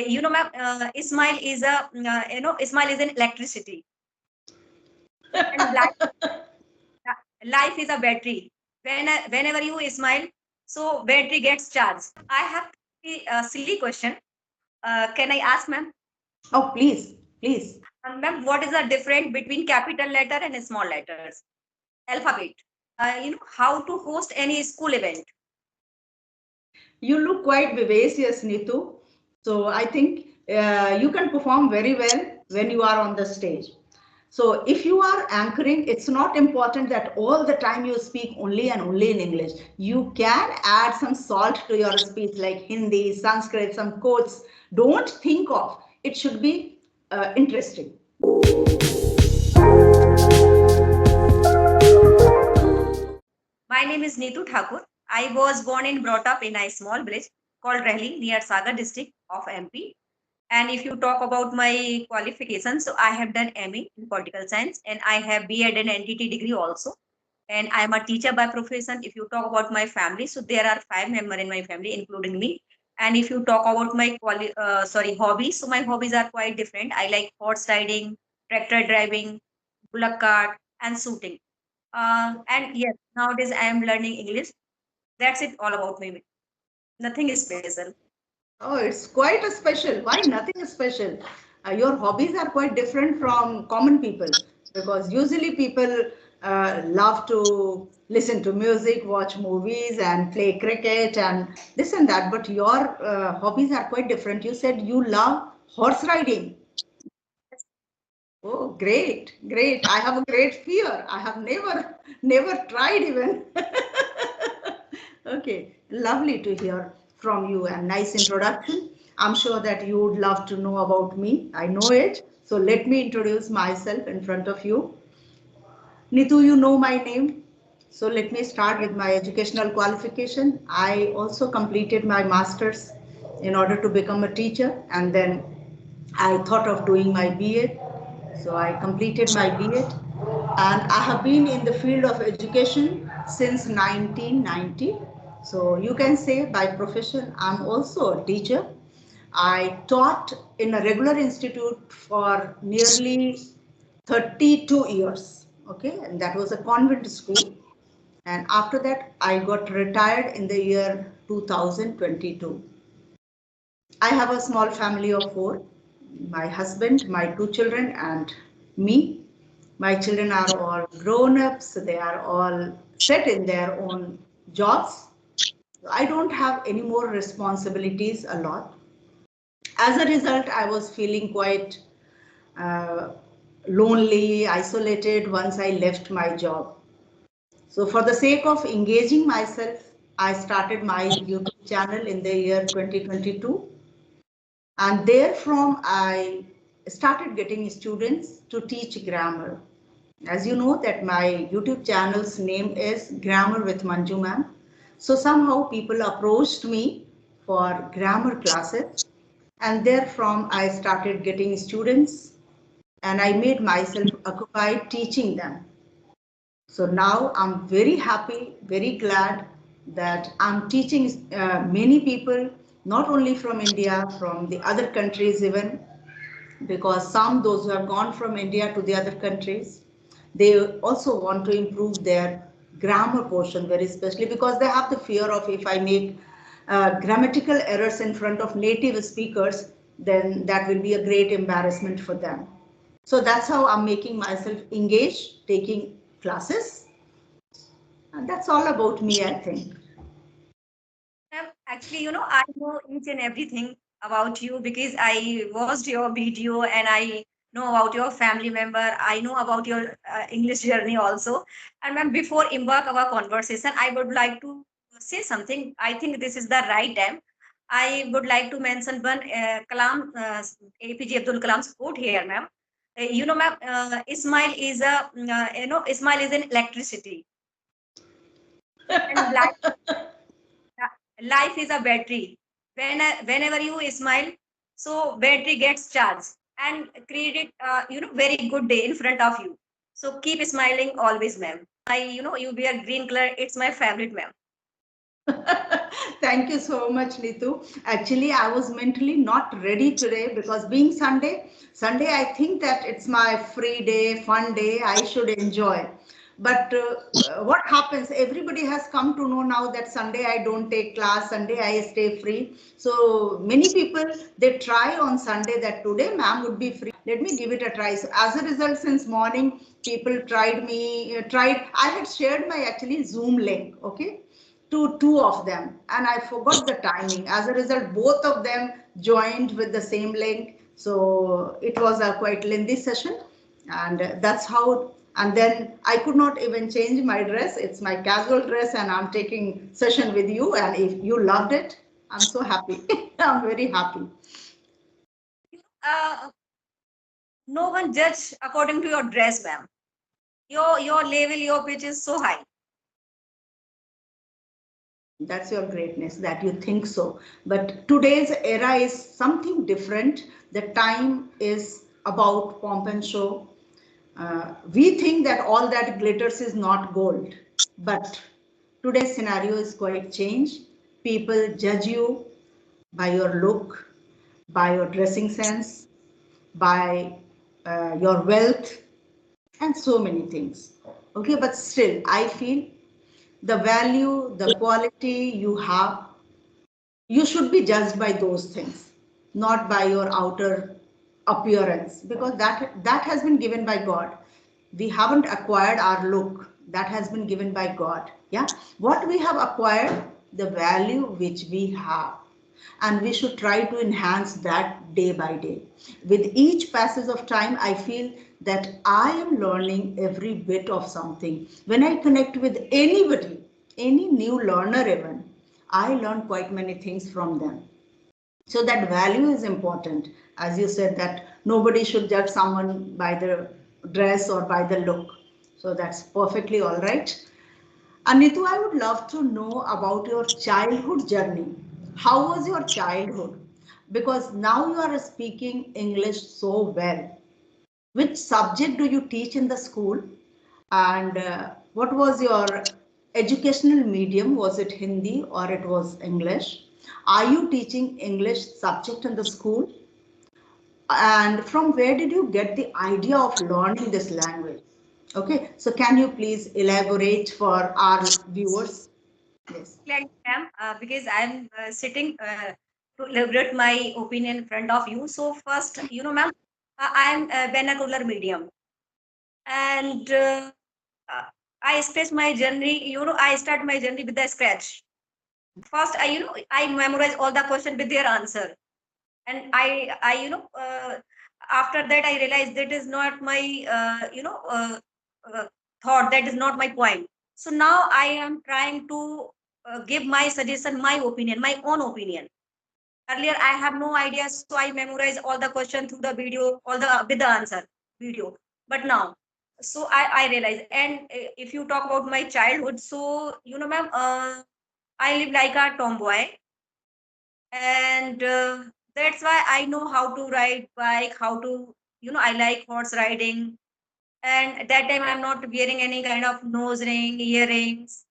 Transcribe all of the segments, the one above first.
ma'am, smile is a smile is an electricity, and life is a battery. Whenever you smile, so battery gets charged. I have a silly question. Can I ask, ma'am? Oh, please, please. Ma'am, what is the difference between capital letter and small letters? Alphabet. How to host any school event. You look quite vivacious, Nitu. So I think you can perform very well when you are on the stage. So if you are anchoring, it's not important that all the time you speak only and only in English. You can add some salt to your speech like Hindi, Sanskrit, some quotes. Don't think of. It should be interesting. My name is Nitu Takur. I was born and brought up in a small village called Rehli near Sagar district of MP. And if you talk about my qualifications, so I have done MA in political science and I have B.Ed and NTT degree also. And I am a teacher by profession. If you talk about my family, so there are 5 members in my family, including me. And if you talk about my hobbies, so my hobbies are quite different. I like horse riding, tractor driving, bullock cart, and shooting. And yes, nowadays I am learning English. That's it all about me. Nothing is special. Oh, it's quite a special. Why nothing is special? Your hobbies are quite different from common people because usually people love to listen to music, watch movies, and play cricket and this and that. But your hobbies are quite different. You said you love horse riding. Oh, great, great. I have a great fear. I have never tried even. Okay, lovely to hear from you and nice introduction. I'm sure that you would love to know about me. I know it. So let me introduce myself in front of you. Nitu, you know my name. So let me start with my educational qualification. I also completed my master's in order to become a teacher, and then I thought of doing my BA. So I completed my BA, and I have been in the field of education since 1990. So you can say by profession I'm also a teacher. I taught in a regular institute for nearly 32 years. Okay, and that was a convent school. And after that, I got retired in the year 2022. I have a small family of four, my husband, my two children, and me. My children are all grown ups, they are all set in their own jobs. I don't have any more responsibilities a lot. As a result, I was feeling quite uh, lonely, isolated once I left my job. So, for the sake of engaging myself, I started my YouTube channel in the year 2022. And therefrom, I started getting students to teach grammar. As you know, that my YouTube channel's name is Grammar with Manjumam. So somehow people approached me for grammar classes, and therefrom I started getting students, and I made myself occupied teaching them. So now I'm very happy, very glad that I'm teaching many people, not only from India, from the other countries even, because some those who have gone from India to the other countries, they also want to improve their grammar portion very especially because they have the fear of if I make grammatical errors in front of native speakers, then that will be a great embarrassment for them. So that's how I'm making myself engaged, taking classes. And that's all about me, I think. Actually, I know each and everything about you because I watched your video and I know about your family member. I know about your English journey also. And ma'am, before embark our conversation, I would like to say something. I think this is the right time. I would like to mention one APJ Abdul Kalam's quote here, ma'am. Ma'am, Ismail is Ismail is an electricity, and life is a battery. Whenever you smile, so battery gets charged and create very good day in front of you. So keep smiling always, ma'am. You wear green color. It's my favorite, ma'am. Thank you so much, Nitu. Actually, I was mentally not ready today because being Sunday, I think that it's my free day, fun day. I should enjoy. But what happens? Everybody has come to know now that Sunday I don't take class, Sunday I stay free. So many people they try on Sunday that today ma'am would be free. Let me give it a try. So as a result, since morning, people tried. I had shared my actually Zoom link. Okay, to two of them and I forgot the timing. As a result, both of them joined with the same link. So it was a quite lengthy session and that's how. And then I could not even change my dress. It's my casual dress and I'm taking session with you. And if you loved it, I'm so happy. I'm very happy. uh, no one judge according to your dress, ma'am. Your level, your pitch is so high. That's your greatness that you think so. But today's era is something different. The time is about pomp and show. We think that all that glitters is not gold. But today's scenario is quite changed. People judge you by your look, by your dressing sense, by your wealth, and so many things. Okay, but still, I feel the value, the quality you have, you should be judged by those things, not by your outer appearance, because that has been given by God. We haven't acquired our look. That has been given by God. Yeah. What we have acquired, the value which we have. And we should try to enhance that day by day. With each passage of time, I feel that I am learning every bit of something. When I connect with anybody, any new learner even, I learn quite many things from them. So that value is important. As you said, that nobody should judge someone by the dress or by the look. So that's perfectly all right. Anitu, I would love to know about your childhood journey. How was your childhood? Because now you are speaking English so well. Which subject do you teach in the school? And what was your educational medium? Was it Hindi or it was English? Are you teaching English subject in the school? And from where did you get the idea of learning this language? Okay, so can you please elaborate for our viewers? Yes. Like, ma'am, because I'm sitting to elaborate my opinion in front of you. So first, ma'am, I'm a vernacular medium, and uh, I start my journey. I start my journey with the scratch. First, I memorize all the question with their answer, and after that I realized that is not my uh, thought. That is not my point. So now I am trying to give my suggestion, my opinion, my own opinion. Earlier I have no idea, so I memorize all the question through the video, all the with the answer video. But now, so I realize. And if you talk about my childhood, so ma'am, I live like a tomboy, and that's why I know how to ride bike, how to, I like horse riding. And at that time I'm not wearing any kind of nose ring, earrings,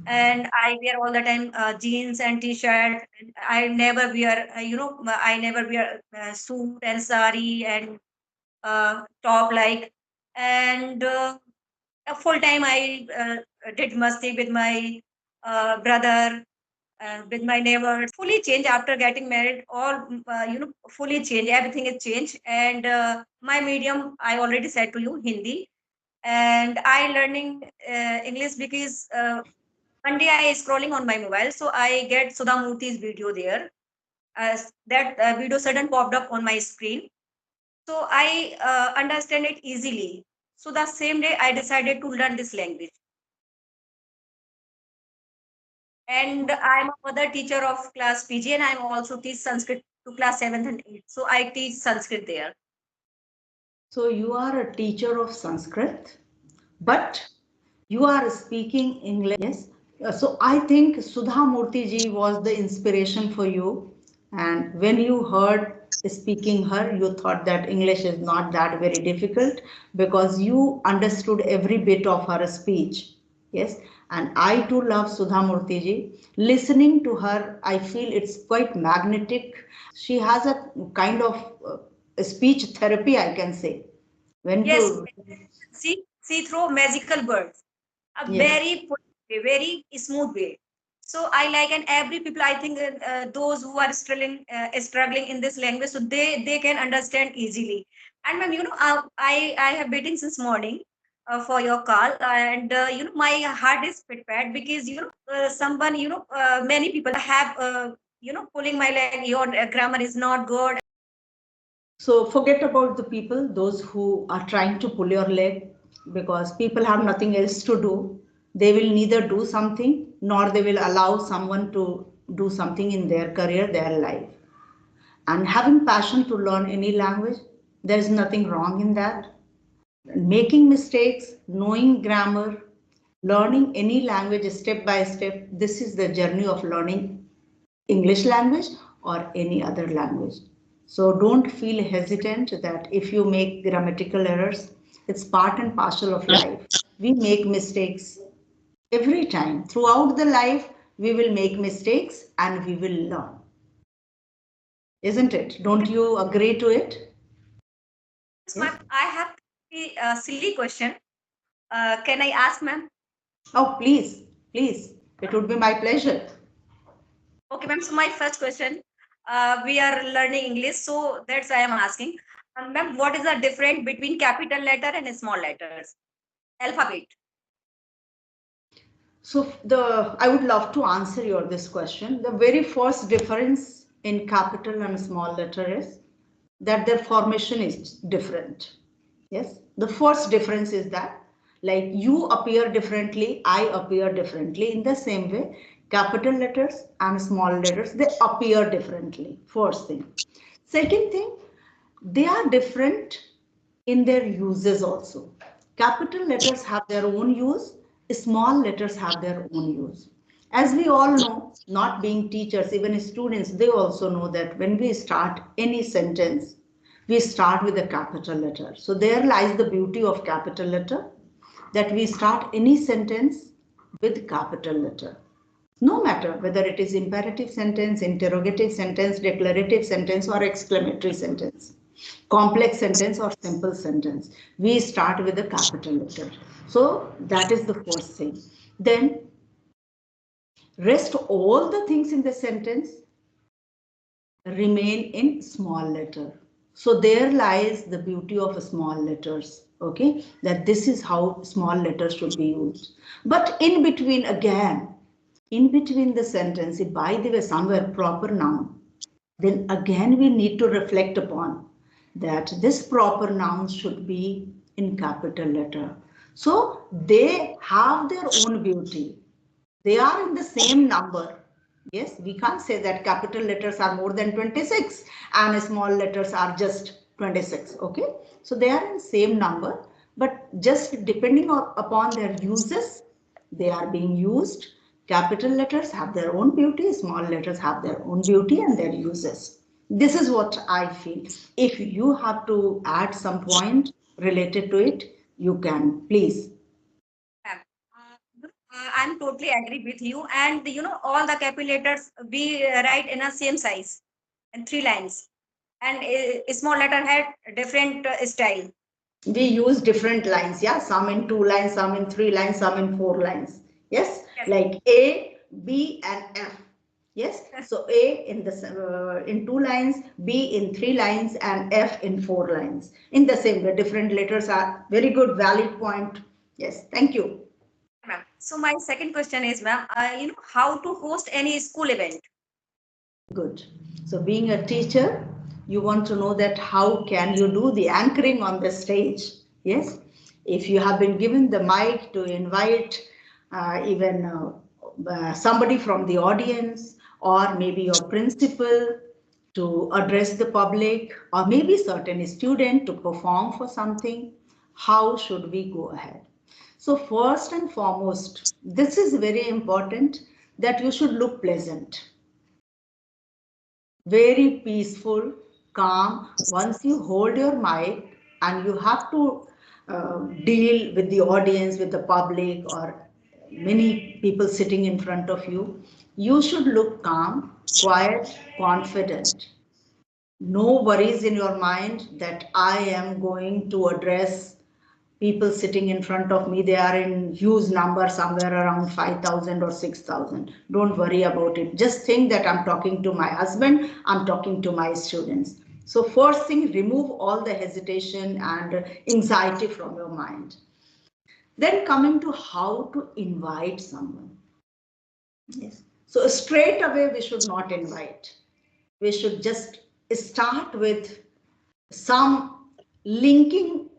and I wear all the time jeans and t-shirt. And I never wear I never wear suit and sari and top like. And full time I did masti with my brother, with my neighbors. Fully changed after getting married. All fully changed. Everything is changed. And my medium, I already said to you, Hindi. And I learning English because one day I scrolling on my mobile, so I get Sudha Murthy's video there. That video sudden popped up on my screen, so I understand it easily. So the same day I decided to learn this language. And I'm a mother teacher of class PG, and I'm also teach Sanskrit to class 7th and 8th. So I teach Sanskrit there. So you are a teacher of Sanskrit, but you are speaking English. So I think Sudha Murthy ji was the inspiration for you. And when you heard speaking her, you thought that English is not that very difficult because you understood every bit of her speech. Yes, and I too love Sudha Murthy ji. Listening to her, I feel it's quite magnetic. She has a kind of speech therapy, I can say. When Yes, to, see through magical words, a yes. very very smooth way. So I like, and every people, I think those who are struggling in this language, so they can understand easily. And ma'am, I have waiting since morning for your call, and my heart is prepared because someone, many people have pulling my leg. Your grammar is not good. So forget about the people, those who are trying to pull your leg, because people have nothing else to do. They will neither do something nor they will allow someone to do something in their career, their life. And having passion to learn any language, there is nothing wrong in that. Making mistakes, knowing grammar, learning any language step by step, this is the journey of learning English language or any other language. So don't feel hesitant that if you make grammatical errors, it's part and parcel of life. We make mistakes every time. Throughout the life, we will make mistakes and we will learn. Isn't it? Don't you agree to it? Yes? I have a silly question. Can I ask, ma'am? Oh, please, please. It would be my pleasure. Okay, ma'am. So my first question, we are learning English, so that's why I'm asking. Ma'am, what is the difference between capital letter and small letters? Alphabet. So I would love to answer your this question. The very first difference in capital and small letter is that their formation is different. Yes, the first difference is that, like, you appear differently, I appear differently. In the same way, capital letters and small letters, they appear differently. First thing. Second thing, they are different in their uses also. Capital letters have their own use, small letters have their own use. As we all know, not being teachers, even students, they also know that when we start any sentence, we start with a capital letter. So there lies the beauty of capital letter, that we start any sentence with capital letter. No matter whether it is imperative sentence, interrogative sentence, declarative sentence, or exclamatory sentence, complex sentence or simple sentence, we start with a capital letter. So that is the first thing. Then rest all the things in the sentence remain in small letter. So there lies the beauty of small letters. Okay, that this is how small letters should be used. But in between, again, in between the sentence, if by the way somewhere proper noun, then again we need to reflect upon that this proper noun should be in capital letter. So they have their own beauty. They are in the same number. Yes, we can't say that capital letters are more than 26 and small letters are just 26. Okay, so they are in same number, but just depending upon their uses, they are being used. Capital letters have their own beauty, small letters have their own beauty and their uses. This is what I feel. If you have to add some point related to it, you can, please. Ma'am, I'm totally agree with you. And all the capital letters we write in a same size and three lines. And a small letter had different style. We use different lines, yeah, some in 2 lines, some in 3 lines, some in 4 lines. Yes, Yes. like A, B, and F. Yes, so A in the in 2 lines, B in 3 lines, and F in 4 lines. In the same way, different letters are very good, valid point. Yes, thank you. Ma'am. So my second question is, ma'am, how to host any school event? Good. So being a teacher, you want to know that how can you do the anchoring on the stage? Yes. If you have been given the mic to invite even somebody from the audience, or maybe your principal to address the public, or maybe certain student to perform for something, how should we go ahead? So first and foremost, this is very important, that you should look pleasant, very peaceful, calm. Once you hold your mic and you have to deal with the audience, with the public, or many people sitting in front of you, you should look calm, quiet, confident. No worries in your mind that I am going to address people sitting in front of me. They are in huge number, somewhere around 5,000 or 6,000. Don't worry about it. Just think that I'm talking to my husband, I'm talking to my students. So first thing, remove all the hesitation and anxiety from your mind. Then coming to how to invite someone. Yes. So straight away we should not invite. We should just start with some linking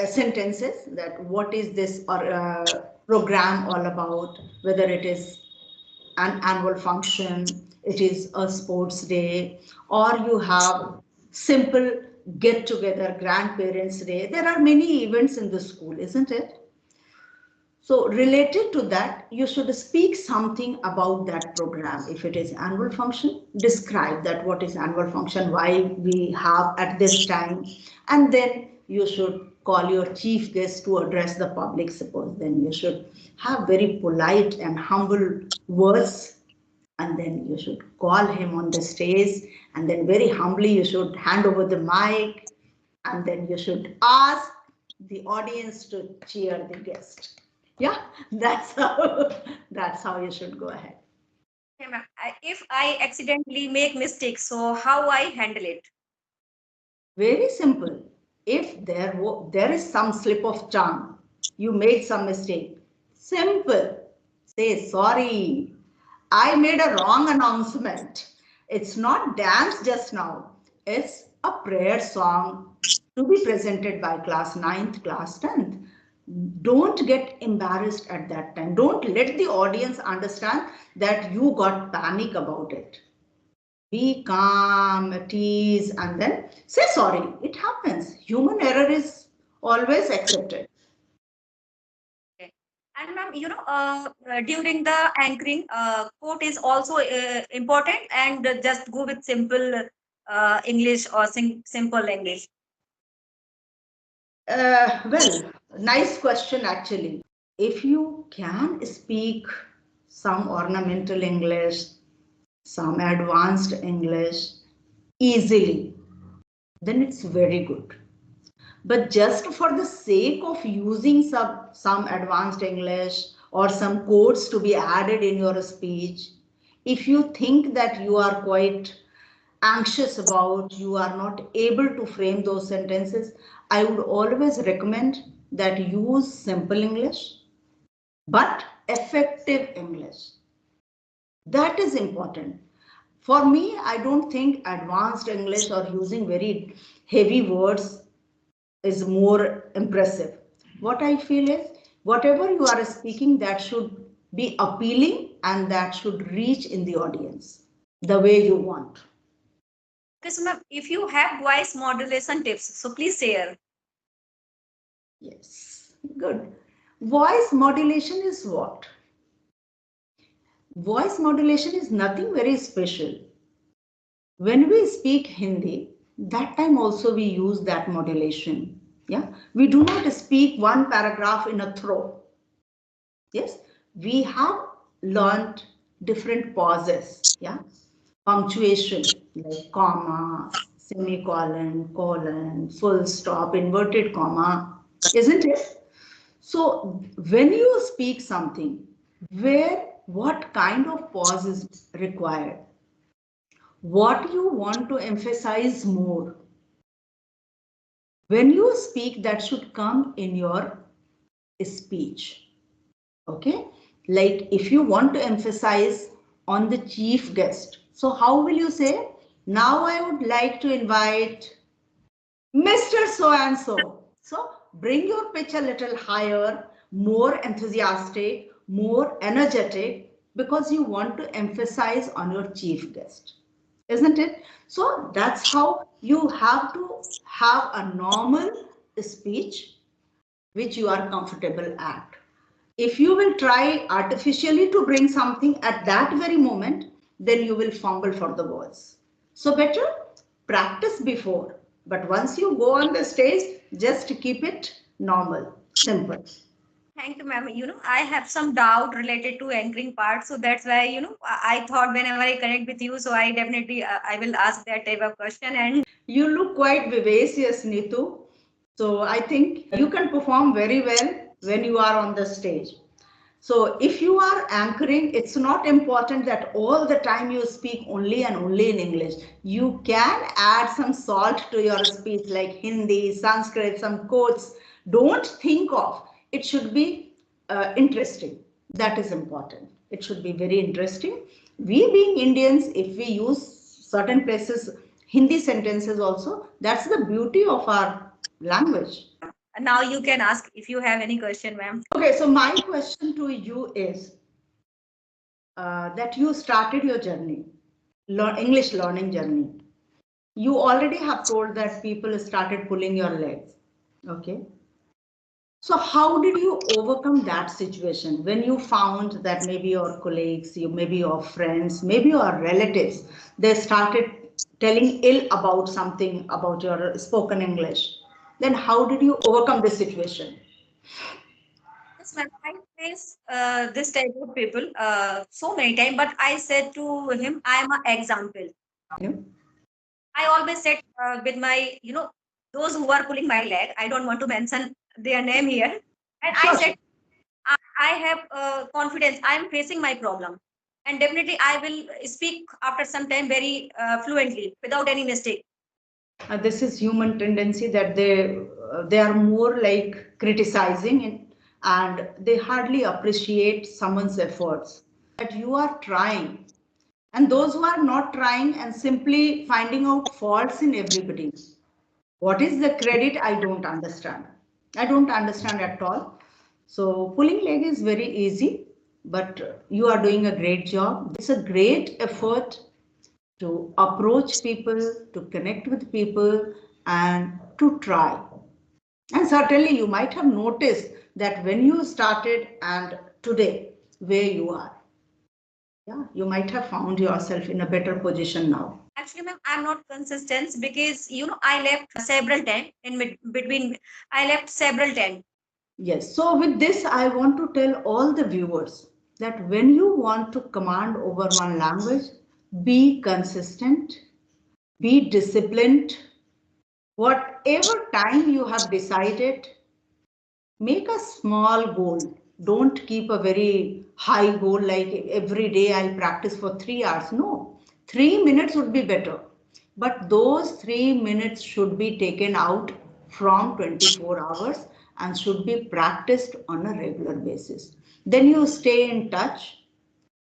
sentences, that what is this program all about, whether it is an annual function, it is a sports day, or you have simple get together, grandparents day. There are many events in the school, isn't it? So related to that, you should speak something about that program. If it is annual function, describe that what is annual function, why we have at this time, and then you should call your chief guest to address the public. Suppose then you should have very polite and humble words, and then you should call him on the stage, and then very humbly you should hand over the mic, and then you should ask the audience to cheer the guest. Yeah, that's how that's how you should go ahead. Okay, ma'am. If I accidentally make mistakes, so how I handle it? Very simple. If there is some slip of tongue, you made some mistake. Simple. Say sorry. I made a wrong announcement. It's not dance just now. It's a prayer song to be presented by class ninth, class 10th. Don't get embarrassed at that time. Don't let the audience understand that you got panic about it. Be calm, tease, and then say sorry. It happens. Human error is always accepted. Okay. And ma'am, during the anchoring, quote is also important, and just go with simple English or simple English. Well, nice question actually. If you can speak some ornamental English, some advanced English easily, then it's very good. But just for the sake of using some advanced English or some codes to be added in your speech, if you think that you are quite anxious about, you are not able to frame those sentences, I would always recommend that use simple English, but effective English. That is important. For me, I don't think advanced English or using very heavy words is more impressive. What I feel is whatever you are speaking, that should be appealing and that should reach in the audience the way you want. Okay, so ma'am, if you have voice modulation tips, so please share. Yes, good. Voice modulation is what? Voice modulation is nothing very special. When we speak Hindi, that time also we use that modulation. Yeah, we do not speak one paragraph in a throw. Yes, we have learned different pauses. Yeah, punctuation like comma, semicolon, colon, full stop, inverted comma, isn't it? So when you speak something, what kind of pause is required? What you want to emphasize more? When you speak, that should come in your speech. Okay, like if you want to emphasize on the chief guest, so how will you say, now I would like to invite Mr. So and so. So bring your pitch a little higher, more enthusiastic, more energetic, because you want to emphasize on your chief guest, isn't it? So that's how you have to have a normal speech which you are comfortable at. If you will try artificially to bring something at that very moment, then you will fumble for the words. So better practice before. But once you go on the stage, just keep it normal, simple. Thank you, ma'am. I have some doubt related to anchoring part, so that's why I thought whenever I connect with you, so I definitely I will ask that type of question. And You look quite vivacious, Nitu. So I think you can perform very well when you are on the stage. So if you are anchoring, it's not important that all the time you speak only and only in English. You can add some salt to your speech like Hindi, Sanskrit, some quotes. Don't think of. It should be interesting. That is important. It should be very interesting. We being Indians, if we use certain places Hindi sentences also, that's the beauty of our language. now you can ask if you have any question, ma'am. Okay, so my question to you is that you started your journey, English learning journey. You already have told that people started pulling your legs. Okay. So how did you overcome that situation when you found that maybe your colleagues, maybe your friends, maybe your relatives, they started telling ill about something about your spoken English? Then how did you overcome this situation? Yes, ma'am. I face this type of people so many times, but I said to him, I am an example. Yeah. I always said with my, those who are pulling my leg, I don't want to mention their name here. And I Sure, said, sure. I have confidence. I am facing my problem. And definitely I will speak after some time very fluently without any mistake. This is human tendency that they are more like criticizing and they hardly appreciate someone's efforts. That you are trying, and those who are not trying and simply finding out faults in everybody. What is the credit? I don't understand. I don't understand at all. So pulling leg is very easy, but you are doing a great job. It's a great effort to approach people, to connect with people, and to try. And certainly, you might have noticed that when you started and today, where you are, yeah, you might have found yourself in a better position now. Actually, ma'am, I'm not consistent because I left several times in between. I left several times. Yes, so with this, I want to tell all the viewers that when you want to command over one language, be consistent, be disciplined, whatever time you have decided, make a small goal. Don't keep a very high goal like every day I'll practice for 3 hours. No, 3 minutes would be better. But those 3 minutes should be taken out from 24 hours and should be practiced on a regular basis. Then you stay in touch,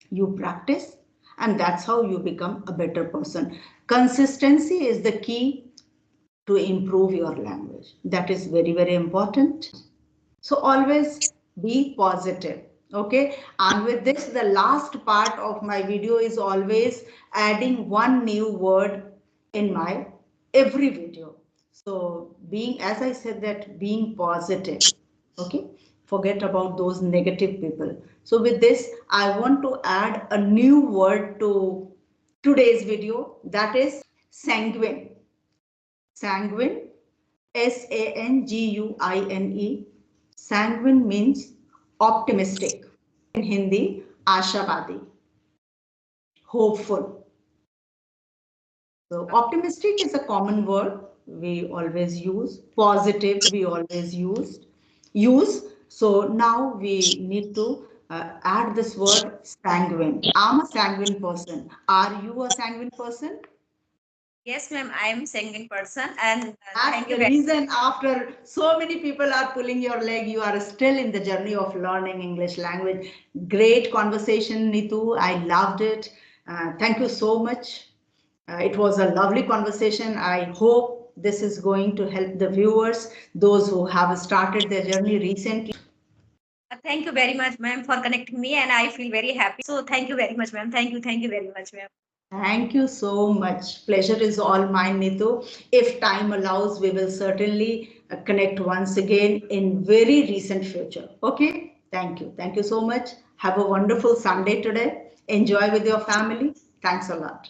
you practice, and that's how you become a better person. Consistency is the key to improve your language. That is very, very important. So always be positive. Okay. And with this, the last part of my video is always adding one new word in my every video. So being, as I said, that being positive. Okay. Forget about those negative people. So with this, I want to add a new word to today's video, that is sanguine. Sanguine, Sanguine. Sanguine means optimistic. In Hindi, Ashavadi, hopeful. So optimistic is a common word we always use. Positive we always use. So now we need to add this word sanguine. I'm a sanguine person. Are you a sanguine person? Yes, ma'am, I am singing person, and That's thank you the very. reason after so many people are pulling your leg, you are still in the journey of learning English language. Great conversation, Nitu. I loved it. Thank you so much. It was a lovely conversation. I hope this is going to help the viewers, those who have started their journey recently. Thank you very much, ma'am, for connecting me, and I feel very happy. So thank you very much, ma'am. Thank you very much, ma'am. Thank you so much. Pleasure is all mine, Nitu. If time allows, we will certainly connect once again in very recent future. Okay? Thank you. Thank you so much. Have a wonderful Sunday today. Enjoy with your family. Thanks a lot.